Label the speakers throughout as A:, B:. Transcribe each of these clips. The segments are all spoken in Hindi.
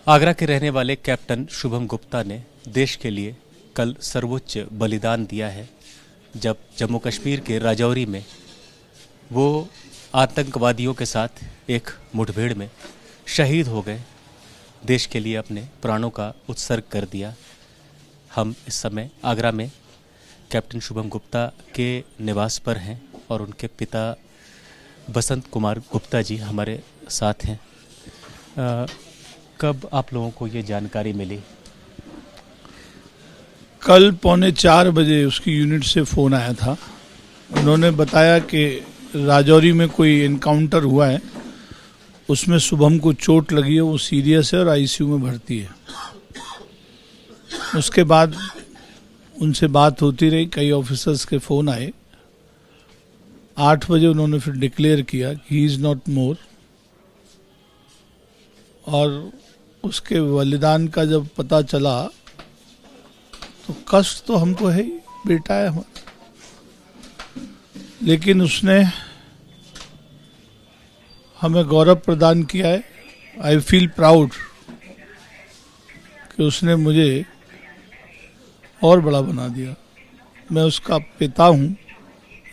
A: आगरा के रहने वाले कैप्टन शुभम गुप्ता ने देश के लिए कल सर्वोच्च बलिदान दिया है, जब जम्मू कश्मीर के राजौरी में वो आतंकवादियों के साथ एक मुठभेड़ में शहीद हो गए। देश के लिए अपने प्राणों का उत्सर्ग कर दिया। हम इस समय आगरा में कैप्टन शुभम गुप्ता के निवास पर हैं और उनके पिता बसंत कुमार गुप्ता जी हमारे साथ हैं। कब आप लोगों को ये जानकारी मिली?
B: कल 3:45 बजे उसकी यूनिट से फ़ोन आया था। उन्होंने बताया कि राजौरी में कोई एनकाउंटर हुआ है, उसमें शुभम को चोट लगी है, वो सीरियस है और आईसीयू में भर्ती है। उसके बाद उनसे बात होती रही, कई ऑफिसर्स के फ़ोन आए। 8 बजे उन्होंने फिर डिक्लेयर किया कि ही इज़ नॉट मोर। और उसके बलिदान का जब पता चला तो कष्ट तो हमको है ही, बेटा है हमारा, लेकिन उसने हमें गौरव प्रदान किया है। आई फील प्राउड कि उसने मुझे और बड़ा बना दिया। मैं उसका पिता हूँ,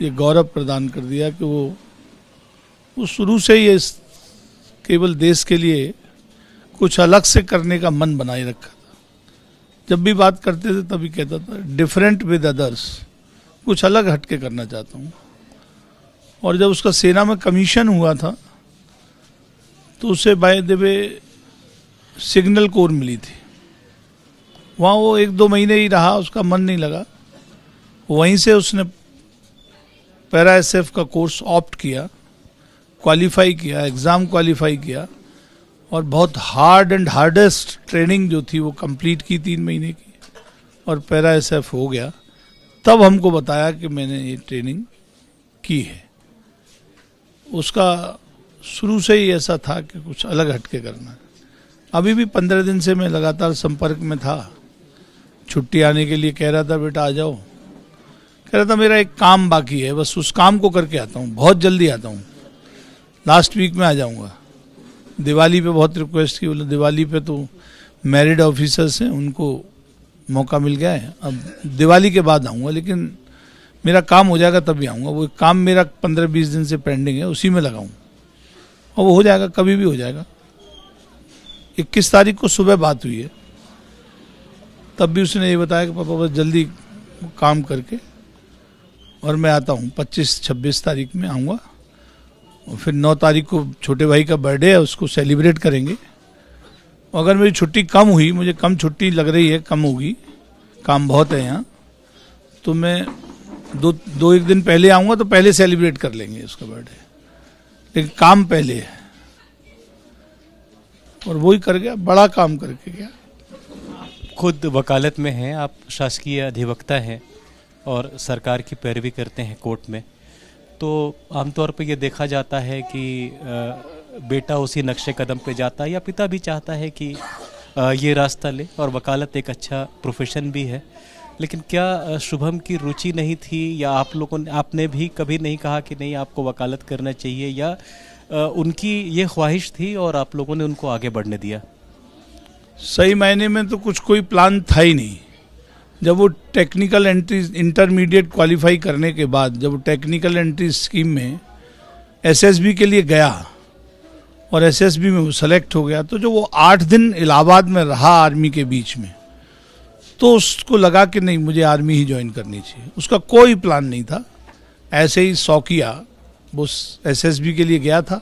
B: ये गौरव प्रदान कर दिया कि वो शुरू से ही केवल देश के लिए कुछ अलग से करने का मन बनाए रखा था। जब भी बात करते थे तभी कहता था डिफरेंट विद अदर्स, कुछ अलग हटके करना चाहता हूँ। और जब उसका सेना में कमीशन हुआ था तो उसे बाय द वे सिग्नल कोर मिली थी। वहाँ वो 1-2 महीने ही रहा, उसका मन नहीं लगा। वहीं से उसने पैरा एसएफ का कोर्स ऑप्ट किया, क्वालिफाई किया, एग्ज़ाम क्वालिफाई किया और बहुत हार्ड एंड हार्डेस्ट ट्रेनिंग जो थी वो कंप्लीट की 3 महीने की, और पैरा एसएफ हो गया। तब हमको बताया कि मैंने ये ट्रेनिंग की है। उसका शुरू से ही ऐसा था कि कुछ अलग हटके करना है। अभी भी 15 दिन से मैं लगातार संपर्क में था। छुट्टी आने के लिए कह रहा था, बेटा आ जाओ। कह रहा था मेरा एक काम बाकी है, बस उस काम को करके आता हूँ, बहुत जल्दी आता हूँ, लास्ट वीक में आ जाऊँगा। दिवाली पे बहुत रिक्वेस्ट की, बोले दिवाली पे तो मैरिड ऑफिसर्स हैं, उनको मौका मिल गया है, अब दिवाली के बाद आऊँगा, लेकिन मेरा काम हो जाएगा तभी आऊँगा। वो काम मेरा 15-20 दिन से पेंडिंग है, उसी में लगाऊँ और वो हो जाएगा, कभी भी हो जाएगा। 21 तारीख को सुबह बात हुई है, तब भी उसने ये बताया कि पापा बस जल्दी काम करके और मैं आता हूँ। 25-26 तारीख में आऊँगा और फिर 9 तारीख को छोटे भाई का बर्थडे है, उसको सेलिब्रेट करेंगे। अगर मेरी छुट्टी कम हुई, मुझे कम छुट्टी लग रही है, कम होगी, काम बहुत है यहाँ, तो मैं 2-1 दिन पहले आऊँगा तो पहले सेलिब्रेट कर लेंगे उसका बर्थडे, लेकिन काम पहले है। और वही कर गया, बड़ा काम करके गया।
A: खुद वकालत में हैं आप, शासकीय अधिवक्ता हैं और सरकार की पैरवी करते हैं कोर्ट में, तो आमतौर पर यह देखा जाता है कि बेटा उसी नक्शे कदम पे जाता है या पिता भी चाहता है कि ये रास्ता ले, और वकालत एक अच्छा प्रोफेशन भी है। लेकिन क्या शुभम की रुचि नहीं थी, या आप लोगों ने, आपने भी कभी नहीं कहा कि नहीं आपको वकालत करना चाहिए, या उनकी ये ख्वाहिश थी और आप लोगों ने उनको आगे बढ़ने दिया?
B: सही मायने में तो कुछ कोई प्लान था ही नहीं। जब वो टेक्निकल एंट्री इंटरमीडिएट क्वालिफाई करने के बाद जब वो टेक्निकल एंट्री स्कीम में एसएसबी के लिए गया और एसएसबी में वो सेलेक्ट हो गया, तो जो वो 8 दिन इलाहाबाद में रहा आर्मी के बीच में, तो उसको लगा कि नहीं मुझे आर्मी ही ज्वाइन करनी चाहिए। उसका कोई प्लान नहीं था, ऐसे ही शौकिया वो एसएसबी के लिए गया था।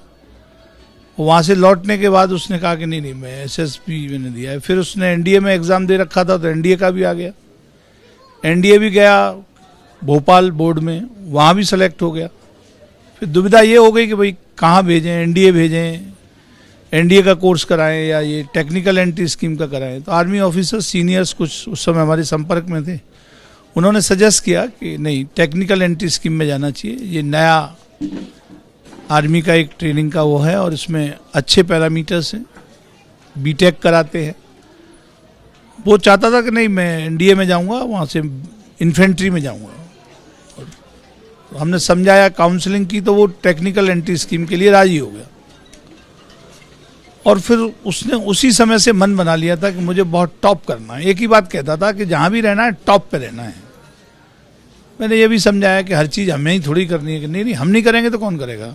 B: वहाँ से लौटने के बाद उसने कहा कि नहीं मैं एसएसबी मैंने दिया है। फिर उसने एनडीए में एग्ज़ाम दे रखा था, तो एनडीए का भी आ गया। एनडीए भी गया भोपाल बोर्ड में, वहाँ भी सेलेक्ट हो गया। फिर दुविधा ये हो गई कि भाई कहाँ भेजें, एनडीए भेजें, एनडीए का कोर्स कराएं या ये टेक्निकल एंट्री स्कीम का कराएं। तो आर्मी ऑफिसर सीनियर्स कुछ उस समय हमारे संपर्क में थे, उन्होंने सजेस्ट किया कि नहीं टेक्निकल एंट्री स्कीम में जाना चाहिए, ये नया आर्मी का एक ट्रेनिंग का वो है और इसमें अच्छे पैरामीटर्स हैं, बीटेक कराते हैं। वो चाहता था कि नहीं मैं एनडीए में जाऊंगा, वहाँ से इन्फेंट्री में जाऊंगा। और हमने समझाया, काउंसलिंग की, तो वो टेक्निकल एंट्री स्कीम के लिए राजी हो गया। और फिर उसने उसी समय से मन बना लिया था कि मुझे बहुत टॉप करना है। एक ही बात कहता था कि जहाँ भी रहना है टॉप पे रहना है। मैंने ये भी समझाया कि हर चीज़ हमें ही थोड़ी करनी है, कि नहीं हम नहीं करेंगे तो कौन करेगा।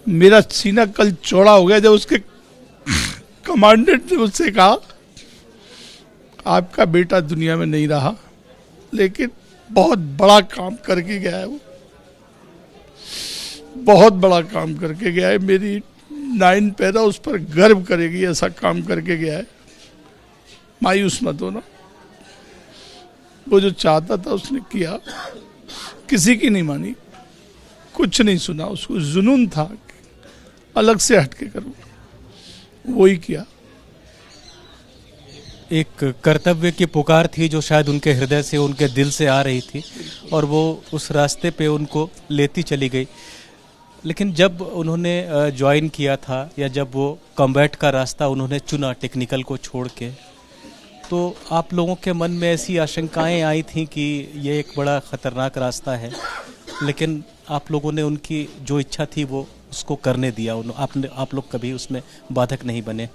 B: मेरा सीना कल चौड़ा हो गया जब उसके कमांडेंट ने मुझसे कहा आपका बेटा दुनिया में नहीं रहा, लेकिन बहुत बड़ा काम करके गया है, वो बहुत बड़ा काम करके गया है। मेरी 9 पैदा उस पर गर्व करेगी, ऐसा काम करके गया है। मायूस मत होना, वो जो चाहता था उसने किया, किसी की नहीं मानी, कुछ नहीं सुना। उसको जुनून था कि अलग से हटके करूँ, वही किया।
A: एक कर्तव्य की पुकार थी जो शायद उनके हृदय से, उनके दिल से आ रही थी, और वो उस रास्ते पे उनको लेती चली गई। लेकिन जब उन्होंने ज्वाइन किया था, या जब वो कॉम्बैट का रास्ता उन्होंने चुना टेक्निकल को छोड़ के, तो आप लोगों के मन में ऐसी आशंकाएं आई थी कि ये एक बड़ा ख़तरनाक रास्ता है, लेकिन आप लोगों ने उनकी जो इच्छा थी वो उसको करने दिया। आप लोग कभी उसमें बाधक नहीं बने।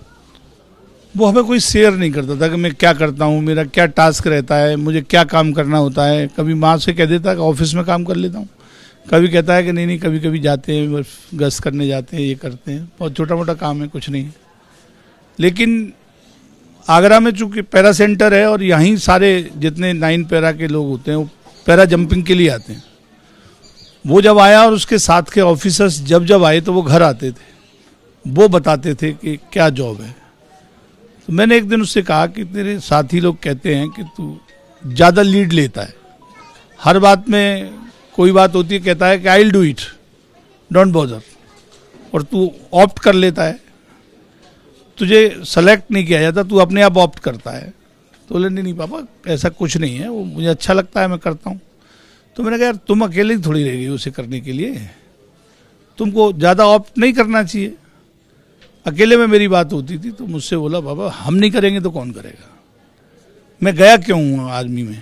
B: वो हमें कोई शेयर नहीं करता था कि मैं क्या करता हूँ, मेरा क्या टास्क रहता है, मुझे क्या काम करना होता है। कभी माँ से कह देता कि ऑफिस में काम कर लेता हूँ, कभी कहता है कि नहीं कभी कभी जाते हैं, बस गश्त करने जाते हैं, ये करते हैं, बहुत छोटा मोटा काम है, कुछ नहीं है। लेकिन आगरा में चूँकि पैरा सेंटर है और यहीं सारे जितने 9 पैरा के लोग होते हैं वो पैरा जंपिंग के लिए आते हैं। वो जब आया और उसके साथ के ऑफिसर्स जब आए तो वो घर आते थे, वो बताते थे कि क्या जॉब है। तो मैंने एक दिन उससे कहा कि तेरे साथी लोग कहते हैं कि तू ज़्यादा लीड लेता है, हर बात में कोई बात होती है कहता है कि I will do it, don't bother, और तू ऑप्ट कर लेता है, तुझे सेलेक्ट नहीं किया जाता, तू अपने आप ऑप्ट करता है। तो बोले नहीं पापा ऐसा कुछ नहीं है, वो मुझे अच्छा लगता है, मैं करता हूँ। तो मैंने कहा यार तुम अकेले ही थोड़ी रह गई उसे करने के लिए, तुमको ज़्यादा ऑप्ट नहीं करना चाहिए। अकेले में मेरी बात होती थी तो मुझसे बोला बाबा हम नहीं करेंगे तो कौन करेगा। मैं गया क्यों हूँ आर्मी में,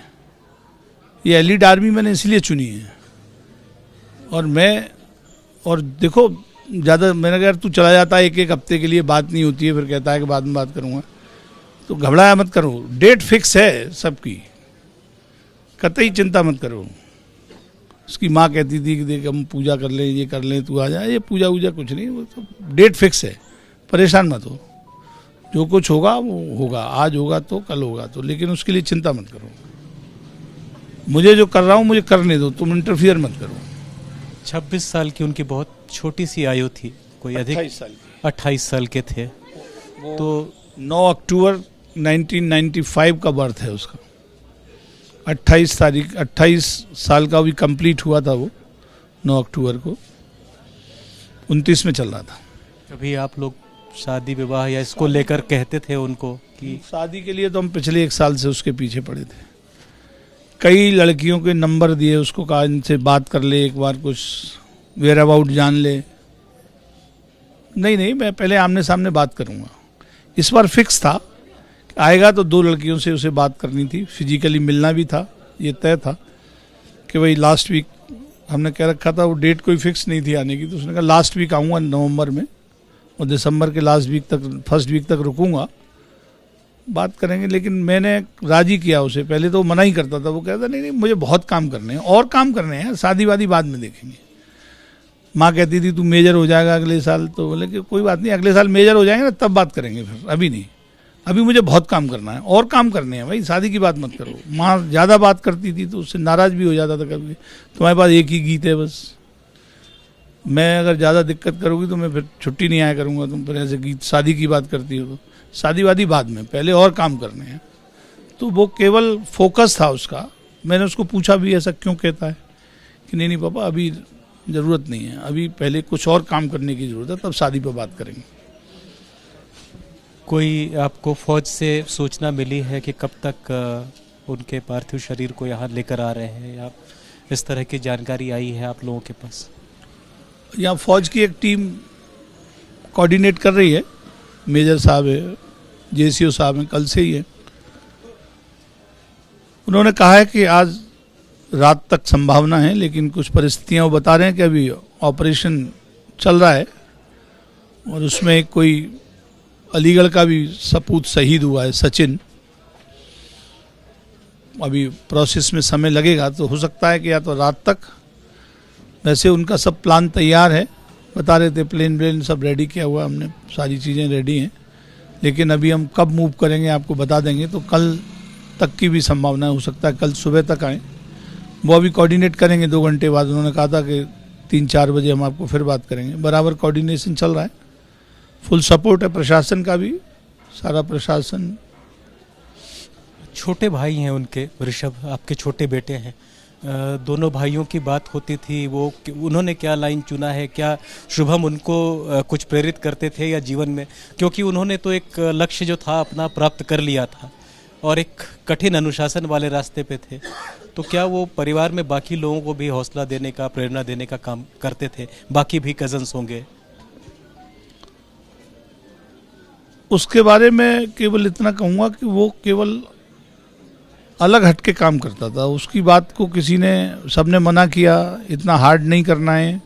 B: ये एलिट आर्मी मैंने इसलिए चुनी है। और देखो ज़्यादा मैंने कहा यार तू चला जाता है एक हफ्ते के लिए, बात नहीं होती है, फिर कहता है कि बाद में बात करूँगा। तो घबराया मत करो, डेट फिक्स है सबकी, कतई चिंता मत करो। उसकी माँ कहती थी कि देख हम पूजा कर लें, ये कर लें, तू आ जा, ये पूजा वूजा कुछ नहीं, वो तो डेट फिक्स है, परेशान मत हो, जो कुछ होगा वो होगा, आज होगा तो कल होगा तो, लेकिन उसके लिए चिंता मत करो। मुझे जो कर रहा हूँ मुझे करने दो, तुम इंटरफियर मत करो।
A: 26 साल की उनकी बहुत छोटी सी आयु थी, कोई अधिक 28 साल के थे। तो
B: 9 अक्टूबर 1995 का बर्थ है उसका, 28 साल का भी कंप्लीट हुआ था वो 9 अक्टूबर को, 29 में चल रहा था।
A: कभी आप लोग शादी विवाह या इसको लेकर कहते थे उनको कि
B: शादी के लिए तो हम पिछले 1 साल से उसके पीछे पड़े थे। कई लड़कियों के नंबर दिए उसको, कहा इनसे बात कर ले एक बार, कुछ वेयर अबाउट जान ले। नहीं मैं पहले आमने सामने बात करूंगा। इस बार फिक्स था, आएगा तो 2 लड़कियों से उसे बात करनी थी, फिजिकली मिलना भी था, ये तय था कि भाई लास्ट वीक हमने कह रखा था, वो डेट कोई फिक्स नहीं थी आने की। तो उसने कहा लास्ट वीक आऊँगा नवंबर में, और दिसंबर के लास्ट वीक तक, फर्स्ट वीक तक रुकूंगा, बात करेंगे। लेकिन मैंने राजी किया उसे, पहले तो वो मना ही करता था, वो कहता नहीं मुझे बहुत काम करने हैं, और काम करने हैं, शादी वादी बाद में देखेंगे। माँ कहती थी तू मेजर हो जाएगा अगले साल, तो बोले कि कोई बात नहीं, अगले साल मेजर हो जाएंगे ना तब बात करेंगे, फिर अभी नहीं, अभी मुझे बहुत काम करना है, और काम करने हैं भाई, शादी की बात मत करो। माँ ज़्यादा बात करती थी तो उससे नाराज़ भी हो जाता था कभी, तुम्हारे पास एक ही गीत है बस, मैं अगर ज़्यादा दिक्कत करूँगी तो मैं फिर छुट्टी नहीं आया करूँगा, तुम फिर ऐसे गीत शादी की बात करती हो। तो शादी वादी बाद में, पहले और काम करने हैं। तो वो केवल फोकस था उसका। मैंने उसको पूछा भी ऐसा क्यों कहता है, कि नहीं पापा अभी ज़रूरत नहीं है, अभी पहले कुछ और काम करने की ज़रूरत है, तब शादी पर बात करेंगे।
A: कोई आपको फौज से सूचना मिली है कि कब तक उनके पार्थिव शरीर को यहाँ लेकर आ रहे हैं, या इस तरह की जानकारी आई है आप लोगों के पास?
B: यहाँ फौज की एक टीम कोऑर्डिनेट कर रही है, मेजर साहब है, जेसीओ साहब हैं, कल से ही है। उन्होंने कहा है कि आज रात तक संभावना है, लेकिन कुछ परिस्थितियां वो बता रहे हैं कि अभी ऑपरेशन चल रहा है, और उसमें एक कोई अलीगढ़ का भी सपूत शहीद हुआ है, सचिन। अभी प्रोसेस में समय लगेगा, तो हो सकता है कि या तो रात तक, वैसे उनका सब प्लान तैयार है, बता रहे थे प्लेन सब रेडी किया हुआ, हमने सारी चीज़ें रेडी हैं, लेकिन अभी हम कब मूव करेंगे आपको बता देंगे। तो कल तक की भी संभावना हो सकता है, कल सुबह तक आए। वो अभी कोऑर्डिनेट करेंगे 2 घंटे बाद, उन्होंने कहा था कि 3-4 बजे हम आपको फिर बात करेंगे। बराबर कोऑर्डिनेशन चल रहा है, फुल सपोर्ट है प्रशासन का भी, सारा प्रशासन।
A: छोटे भाई हैं उनके, ऋषभ आपके छोटे बेटे हैं, दोनों भाइयों की बात होती थी, वो उन्होंने क्या लाइन चुना है, क्या शुभम उनको कुछ प्रेरित करते थे या जीवन में, क्योंकि उन्होंने तो एक लक्ष्य जो था अपना प्राप्त कर लिया था और एक कठिन अनुशासन वाले रास्ते पे थे, तो क्या वो परिवार में बाकी लोगों को भी हौसला देने का, प्रेरणा देने का काम करते थे? बाकी भी कजन्स होंगे।
B: उसके बारे में केवल इतना कहूँगा कि वो केवल अलग हट के काम करता था, उसकी बात को किसी ने, सबने मना किया, इतना हार्ड नहीं करना है,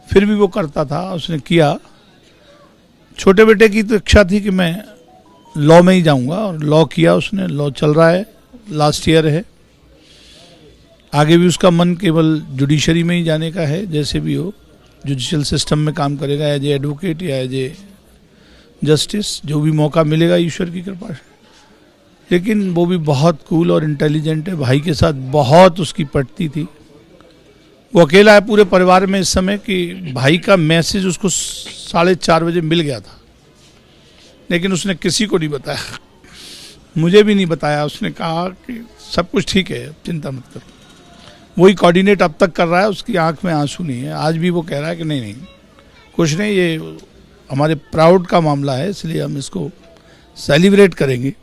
B: फिर भी वो करता था, उसने किया। छोटे बेटे की तो इच्छा थी कि मैं लॉ में ही जाऊंगा, और लॉ किया उसने, लॉ चल रहा है, लास्ट ईयर है। आगे भी उसका मन केवल जुडिशरी में ही जाने का है, जैसे भी हो जुडिशियल सिस्टम में काम करेगा, एज ए एडवोकेट या एज ए जस्टिस, जो भी मौका मिलेगा ईश्वर की कृपा से। लेकिन वो भी बहुत कूल और इंटेलिजेंट है, भाई के साथ बहुत उसकी पटती थी। वो अकेला है पूरे परिवार में इस समय कि भाई का मैसेज उसको 4:30 बजे मिल गया था, लेकिन उसने किसी को नहीं बताया, मुझे भी नहीं बताया। उसने कहा कि सब कुछ ठीक है, चिंता मत करो। वही कोऑर्डिनेट अब तक कर रहा है, उसकी आंख में आंसू नहीं है। आज भी वो कह रहा है कि नहीं कुछ नहीं, ये हमारे प्राउड का मामला है, इसलिए हम इसको सेलिब्रेट करेंगे,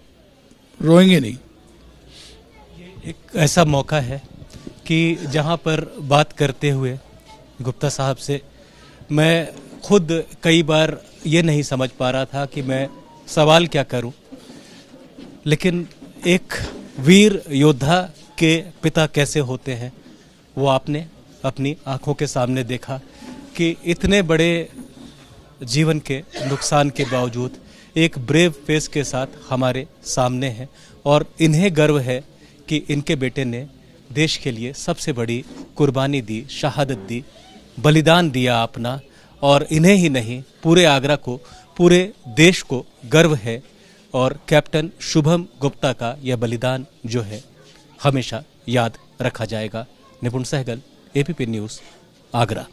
B: रोएंगे नहीं।
A: एक ऐसा मौका है कि जहां पर बात करते हुए गुप्ता साहब से मैं खुद कई बार ये नहीं समझ पा रहा था कि मैं सवाल क्या करूं, लेकिन एक वीर योद्धा के पिता कैसे होते हैं वो आपने अपनी आंखों के सामने देखा कि इतने बड़े जीवन के नुकसान के बावजूद एक ब्रेव फेस के साथ हमारे सामने हैं, और इन्हें गर्व है कि इनके बेटे ने देश के लिए सबसे बड़ी कुर्बानी दी, शहादत दी, बलिदान दिया अपना, और इन्हें ही नहीं पूरे आगरा को, पूरे देश को गर्व है। और कैप्टन शुभम गुप्ता का यह बलिदान जो है हमेशा याद रखा जाएगा। निपुण सहगल, APP न्यूज़, आगरा।